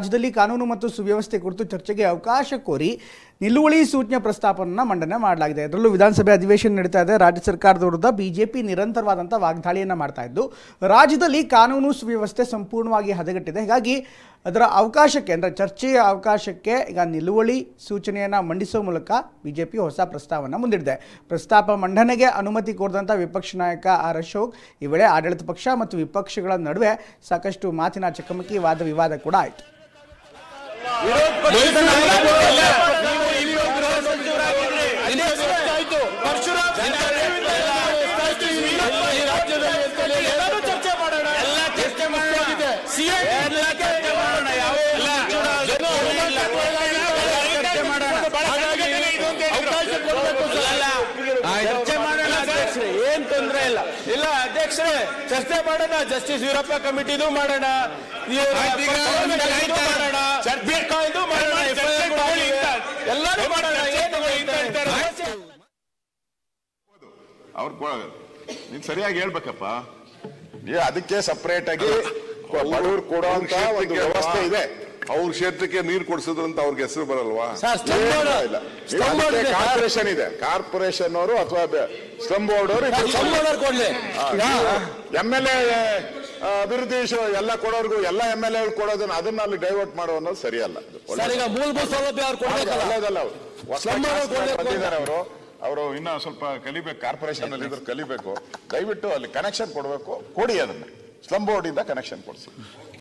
ರಾಜ್ಯದಲ್ಲಿ ಕಾನೂನು ಮತ್ತು ಸುವ್ಯವಸ್ಥೆ ಕುರಿತು ಚರ್ಚೆಗೆ ಅವಕಾಶ ಕೋರಿ ನಿಲುವಳಿ ಸೂಚನೆ ಪ್ರಸ್ತಾಪವನ್ನು ಮಂಡನೆ ಮಾಡಲಾಗಿದೆ. ಅದರಲ್ಲೂ ವಿಧಾನಸಭೆ ಅಧಿವೇಶನ ನಡೀತಾ ಇದೆ. ರಾಜ್ಯ ಸರ್ಕಾರದ ವಿರುದ್ಧ ಬಿಜೆಪಿ ನಿರಂತರವಾದಂಥ ವಾಗ್ದಾಳಿಯನ್ನು ಮಾಡ್ತಾ ಇದ್ದು, ರಾಜ್ಯದಲ್ಲಿ ಕಾನೂನು ಸುವ್ಯವಸ್ಥೆ ಸಂಪೂರ್ಣವಾಗಿ ಹದಗೆಟ್ಟಿದೆ. ಹೀಗಾಗಿ ಅದರ ಅವಕಾಶಕ್ಕೆ ಅಂದರೆ ಚರ್ಚೆಯ ಅವಕಾಶಕ್ಕೆ ಈಗ ನಿಲುವಳಿ ಸೂಚನೆಯನ್ನು ಮಂಡಿಸುವ ಮೂಲಕ ಬಿಜೆಪಿ ಹೊಸ ಪ್ರಸ್ತಾವವನ್ನು ಮುಂದಿಡಿದೆ. ಪ್ರಸ್ತಾಪ ಮಂಡನೆಗೆ ಅನುಮತಿ ಕೋರಿದಂಥ ವಿಪಕ್ಷ ನಾಯಕ ಆರ್ ಅಶೋಕ್ ಈ ವೇಳೆ ಆಡಳಿತ ಪಕ್ಷ ಮತ್ತು ವಿಪಕ್ಷಗಳ ನಡುವೆ ಸಾಕಷ್ಟು ಮಾತಿನ ಚಕಮಕಿ, ವಾದ ವಿವಾದ ಕೂಡ ಆಯಿತು. ಏನ್ ತೊಂದ್ರೆ ಇಲ್ಲ. ಇಲ್ಲ ಅಧ್ಯಕ್ಷರೇ, ಚರ್ಚೆ ಮಾಡೋಣ. ಜಸ್ಟಿಸ್ ವೀರಪ್ಪ ಕಮಿಟಿದು ಮಾಡೋಣ, ಎಲ್ಲರೂ ಮಾಡೋಣ. ನೀನ್ ಸರಿಯಾಗಿ ಹೇಳ್ಬೇಕಪ್ಪ. ಅದಕ್ಕೆ ಸಪರೇಟ್ ಆಗಿ ಕೊಡುವಂತ ಒಂದು ವ್ಯವಸ್ಥೆ ಇದೆ. ಅವ್ರ ಕ್ಷೇತ್ರಕ್ಕೆ ನೀರು ಕೊಡಿಸಿದ್ರಂತ ಅವ್ರಿಗೆ ಹೆಸರು ಬರಲ್ವಾ? ಕಾರ್ಪೊರೇಷನ್ ಇದೆ, ಕಾರ್ಪೊರೇಷನ್ ಅವರು ಅಥವಾ ಸ್ಲಂ ಬೋರ್ಡ್ ಅವರು MLA ಅಭಿವೃದ್ಧಿ ಎಲ್ಲ ಕೊಡೋರ್ಗು ಎಲ್ಲ MLA ಕೊಡೋದನ್ನ ಅದನ್ನ ಅಲ್ಲಿ ಡೈವರ್ಟ್ ಮಾಡೋ ಅನ್ನೋದು ಸರಿಯಲ್ಲ. ಮೂಲಭೂತ ಸೌಲಭ್ಯ ಬಂದಿದ್ದಾರೆ ಅವರು ಇನ್ನ ಸ್ವಲ್ಪ ಕಲಿಬೇಕು. ಕಾರ್ಪೊರೇಷನ್ ಅಲ್ಲಿ ಇದ್ರು ಕಲಿಬೇಕು. ದಯವಿಟ್ಟು ಅಲ್ಲಿ ಕನೆಕ್ಷನ್ ಕೊಡಬೇಕು, ಕೊಡಿ ಅದನ್ನ ಸ್ಲಂ ಬೋರ್ಡ್ ಇಂದ ಕನೆಕ್ಷನ್ ಕೊಡಿಸಿ.